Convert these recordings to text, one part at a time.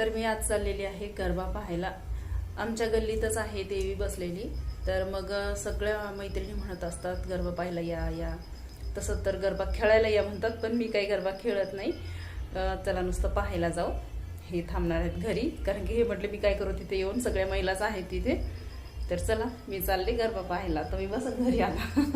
तर मी आज चाललेली आहे गरबा पाहायला. आमच्या गल्लीतच आहे देवी बसलेली. तर मग सगळ्या मैत्रिणी म्हणत असतात गरबा पाहायला या या. तसं तर गरबा खेळायला या म्हणतात, पण मी काही गरबा खेळत नाही. चला नुसतं पाहायला जाऊ. हे थांबणार आहेत घरी, कारण की हे म्हटले मी काय करू तिथे येऊन, सगळ्या महिलाच आहेत तिथे. तर चला मी चालले गरबा पाहायला. तुम्ही बस घरी आला.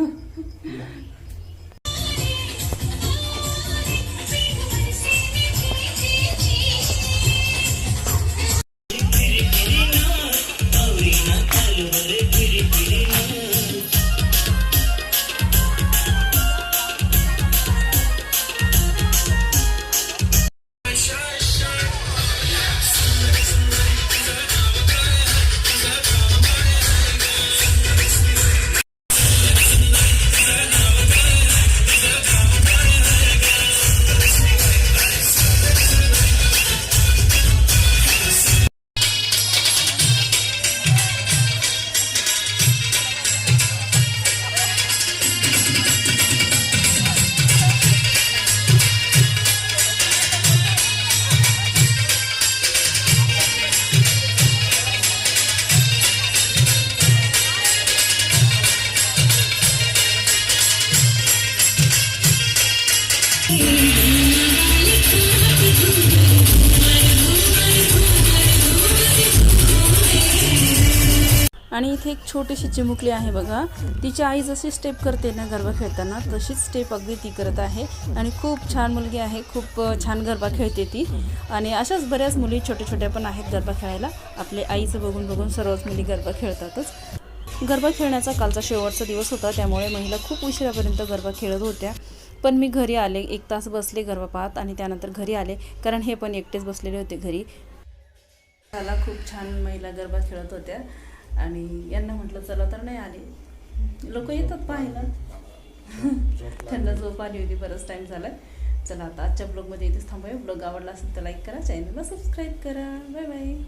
आणि इथे एक छोटीशी चिमुकली आहे बघा. तिची आई जशी स्टेप करते ना गरबा खेळताना, तशीच स्टेप अगदी ती करत आहे. आणि खूप छान मुलगी आहे, खूप छान गरबा खेळते ती. आणि अशाच बऱ्याच मुली छोट्या छोट्या पण आहेत गरबा खेळायला. आपले आईचं बघून बघून सर्वच मुली गरबा खेळतातच. गरबा खेळण्याचा कालचा शेवटचा दिवस होता, त्यामुळे महिला खूप उशिरापर्यंत गरबा खेळत होत्या. पण मी घरी आले, 1 तास बसले गरबा पाहत आणि त्यानंतर घरी आले, कारण हे पण एकटेच बसलेले होते घरी. मला खूप छान महिला गरबा खेळत होत्या आणि यांना म्हटलं चला, तर नाही आले. लोक येतात पाहायला. त्यांना झोप आली होती, बरंच टाईम झाला. चला आता आजच्या ब्लॉगमध्ये इथेच थांबूया. ब्लॉग आवडला असेल तर लाईक करा, चॅनलला सबस्क्राईब करा. Bye bye.